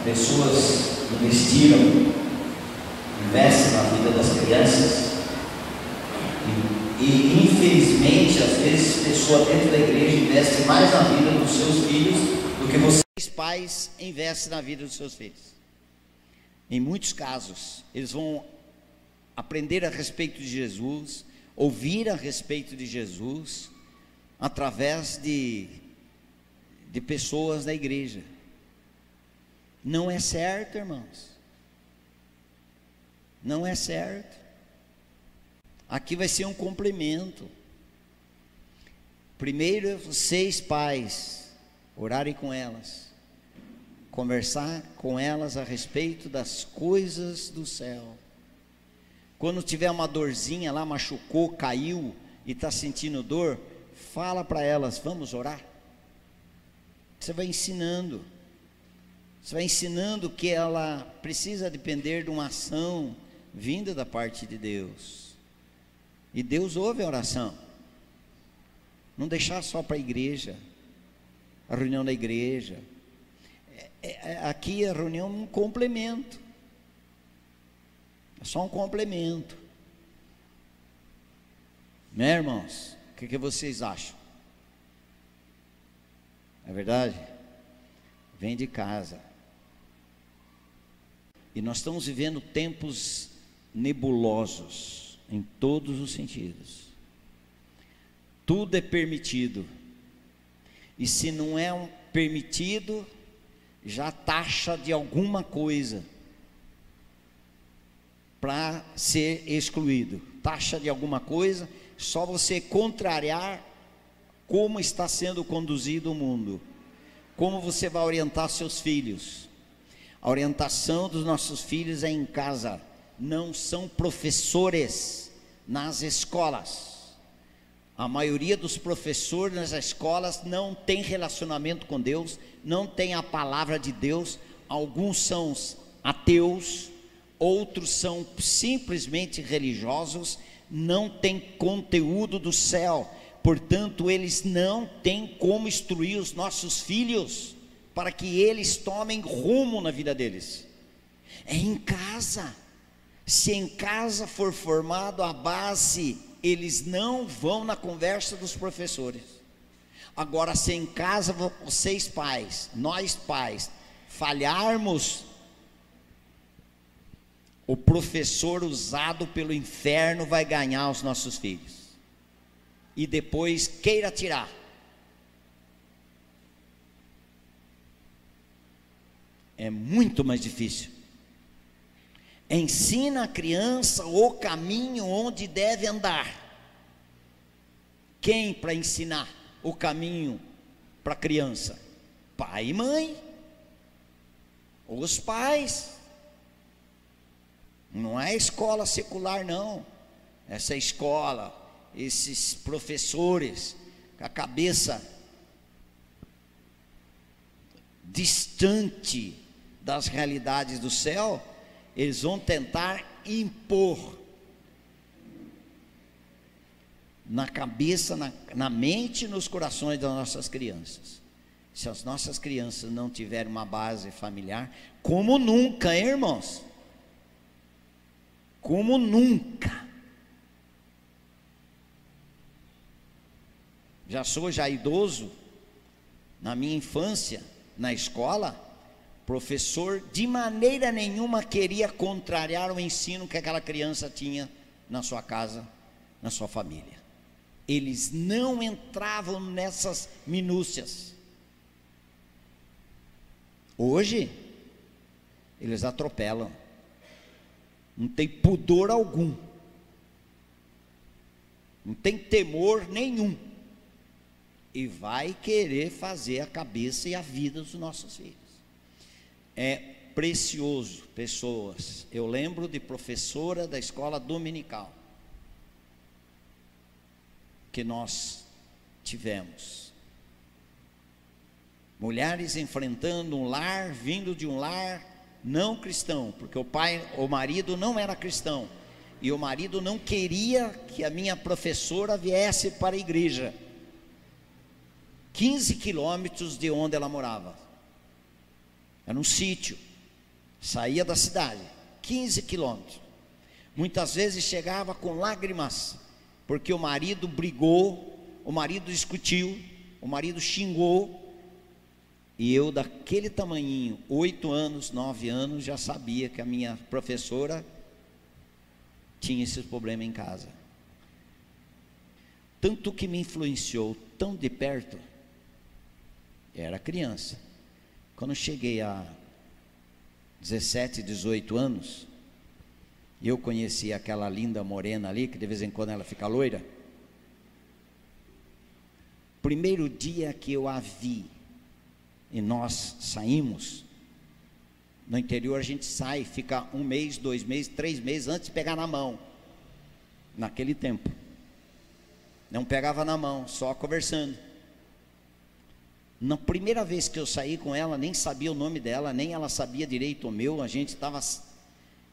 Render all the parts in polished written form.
pessoas investiram, investem na vida das crianças, e infelizmente, às vezes, pessoas dentro da igreja investem mais na vida dos seus filhos do que vocês, pais, investem na vida dos seus filhos. Em muitos casos, eles vão aprender a respeito de Jesus, ouvir a respeito de Jesus, através de pessoas da igreja. Não é certo, irmãos. Não é certo. Aqui vai ser um complemento. Primeiro, vocês pais, orarem com elas, conversar com elas a respeito das coisas do céu. Quando tiver uma dorzinha lá, machucou, caiu e está sentindo dor, fala para elas, vamos orar. Você vai ensinando. Você vai ensinando que ela precisa depender de uma ação vinda da parte de Deus. E Deus ouve a oração. Não deixar só para a igreja, a reunião da igreja. Aqui a reunião é um complemento. É só um complemento. Né, irmãos? O que vocês acham? É verdade? Vem de casa. E nós estamos vivendo tempos nebulosos, em todos os sentidos. Tudo é permitido. E se não é permitido, já taxa de alguma coisa para ser excluído. Taxa de alguma coisa, só você contrariar como está sendo conduzido o mundo, como você vai orientar seus filhos. A orientação dos nossos filhos é em casa, não são professores nas escolas. A maioria dos professores nas escolas não tem relacionamento com Deus, não tem a palavra de Deus. Alguns são ateus, outros são simplesmente religiosos, não tem conteúdo do céu. Portanto, eles não têm como instruir os nossos filhos para que eles tomem rumo na vida deles. É em casa. Se em casa for formado a base, eles não vão na conversa dos professores. Agora, se em casa vocês pais, nós pais, falharmos, o professor usado pelo inferno vai ganhar os nossos filhos. E depois queira tirar. É muito mais difícil. Ensina a criança o caminho onde deve andar. Quem para ensinar o caminho para a criança? Pai e mãe. Os pais. Não é escola secular, não. Essa escola, esses professores com a cabeça distante das realidades do céu, eles vão tentar impor na cabeça, na mente e nos corações das nossas crianças. Se as nossas crianças não tiverem uma base familiar, como nunca, hein, irmãos? Como nunca. Já idoso. Na minha infância, na escola, professor de maneira nenhuma queria contrariar o ensino que aquela criança tinha na sua casa, na sua família. Eles não entravam nessas minúcias. Hoje, eles atropelam. Não tem pudor algum. Não tem temor nenhum. E vai querer fazer a cabeça e a vida dos nossos filhos. É precioso, pessoas. Eu lembro de professora da escola dominical que nós tivemos. Mulheres enfrentando um lar, vindo de um lar não cristão, porque o marido não era cristão, e o marido não queria que a minha professora viesse para a igreja, 15 quilômetros de onde ela morava. Era um sítio. Saía da cidade, 15 quilômetros. Muitas vezes chegava com lágrimas, porque o marido brigou, o marido discutiu, o marido xingou. E eu, daquele tamanhinho, 8 anos, 9 anos, já sabia que a minha professora tinha esse problema em casa. Tanto que me influenciou tão de perto, era criança. Quando cheguei a 17, 18 anos, eu conheci aquela linda morena ali, que de vez em quando ela fica loira. Primeiro dia que eu a vi, e nós saímos, no interior a gente sai, fica 1 mês, 2 meses, 3 meses, antes de pegar na mão, naquele tempo, não pegava na mão, só conversando. Na primeira vez que eu saí com ela, nem sabia o nome dela, nem ela sabia direito o meu,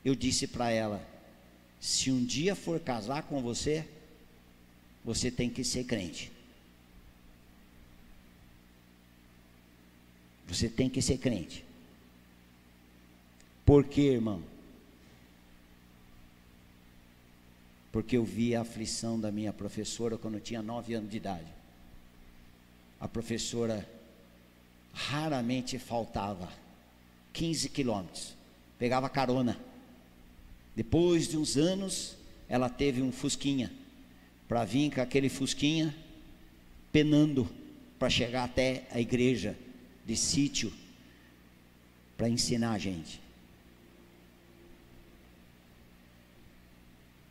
eu disse para ela, se um dia for casar com você, você tem que ser crente. Você tem que ser crente. Por quê, irmão? Porque eu vi a aflição da minha professora quando eu tinha 9 anos de idade. A professora raramente faltava 15 quilômetros, pegava carona. Depois de uns anos, ela teve um fusquinha, para vir com aquele fusquinha, penando, para chegar até a igreja de sítio, para ensinar a gente.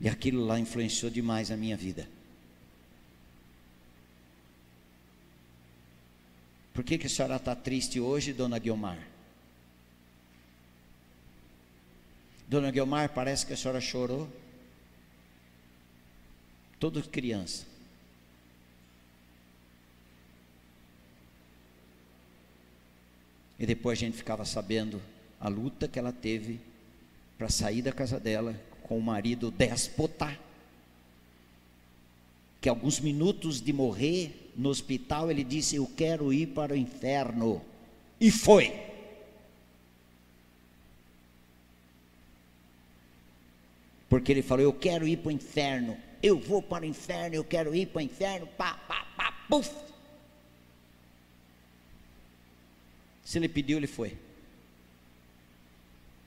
E aquilo lá influenciou demais a minha vida. Por que a senhora está triste hoje, dona Guiomar? Dona Guiomar, parece que a senhora chorou. Toda criança. E depois a gente ficava sabendo a luta que ela teve para sair da casa dela com o marido déspota, que alguns minutos de morrer no hospital ele disse, eu quero ir para o inferno, e foi. Porque ele falou, eu quero ir para o inferno, eu vou para o inferno, eu quero ir para o inferno, pá, pá, pá, puf. Se ele pediu, ele foi.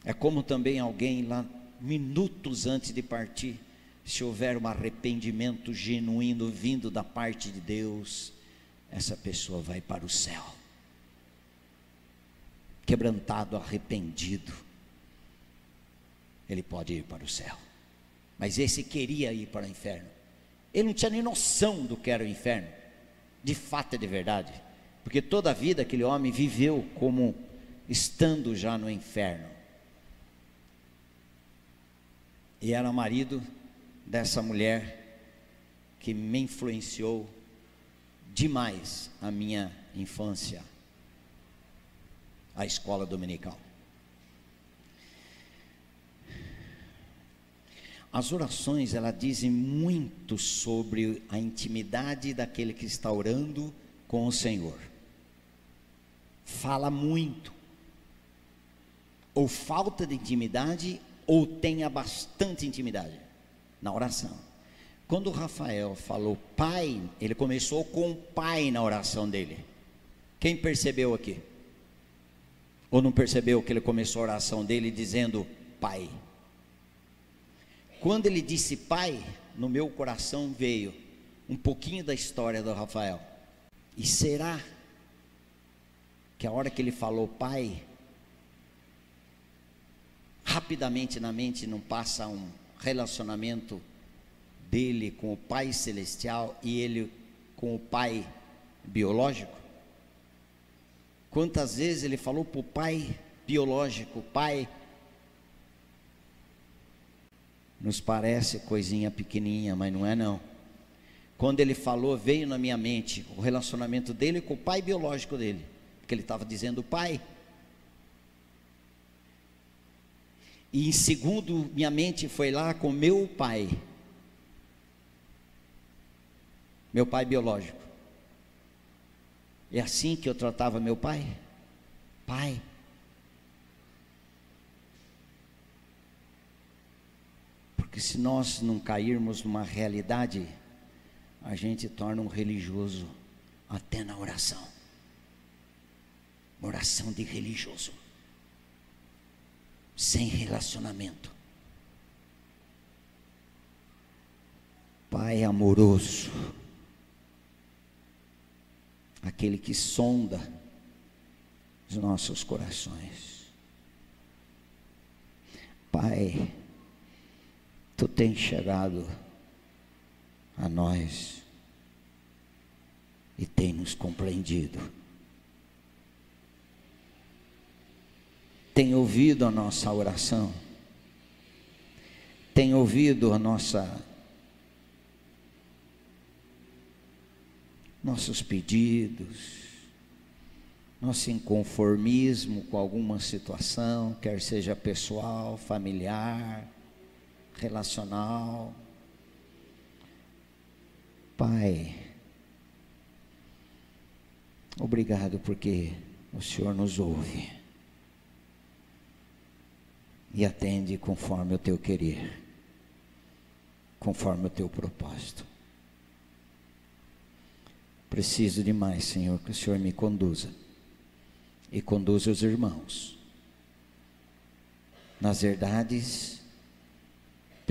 É como também alguém lá, minutos antes de partir, se houver um arrependimento genuíno vindo da parte de Deus, essa pessoa vai para o céu. Quebrantado, arrependido, ele pode ir para o céu. Mas esse queria ir para o inferno. Ele não tinha nem noção do que era o inferno. De fato é de verdade. Porque toda a vida aquele homem viveu como estando já no inferno. E era marido dessa mulher que me influenciou demais a minha infância, a escola dominical. As orações, elas dizem muito sobre a intimidade daquele que está orando com o Senhor. Fala muito, ou falta de intimidade, ou tenha bastante intimidade na oração. Quando o Rafael falou pai, ele começou com o pai na oração dele. Quem percebeu aqui? Ou não percebeu que ele começou a oração dele dizendo pai? Quando ele disse pai, no meu coração veio um pouquinho da história do Rafael. E será que a hora que ele falou pai, rapidamente na mente não passa um relacionamento dele com o pai celestial e ele com o pai biológico? Quantas vezes ele falou para o pai biológico, pai? Nos parece coisinha pequenininha, mas não é não. Quando ele falou, veio na minha mente o relacionamento dele com o pai biológico dele, porque ele estava dizendo pai. E em segundo, minha mente foi lá com meu pai biológico. É assim que eu tratava meu pai? Pai. Porque se nós não cairmos numa realidade, a gente torna um religioso até na oração. Oração de religioso, sem relacionamento. Pai amoroso, aquele que sonda os nossos corações. Pai, Tu tens chegado a nós e tem nos compreendido. Tem ouvido a nossa oração, tem ouvido a nossos pedidos, nosso inconformismo com alguma situação, quer seja pessoal, familiar, relacional. Pai, obrigado porque o Senhor nos ouve e atende conforme o Teu querer, conforme o Teu propósito. Preciso demais, Senhor, que o Senhor me conduza e conduza os irmãos nas verdades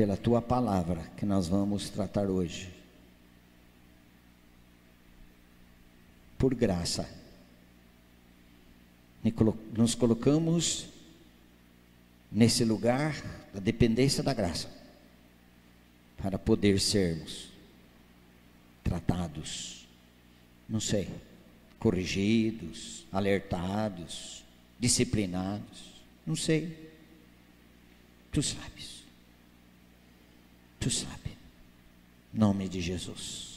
pela Tua palavra que nós vamos tratar hoje. Por graça, nos colocamos nesse lugar da dependência da graça, para poder sermos tratados, não sei, corrigidos, alertados, disciplinados, não sei. Tu sabes, Tu sabes, em nome de Jesus.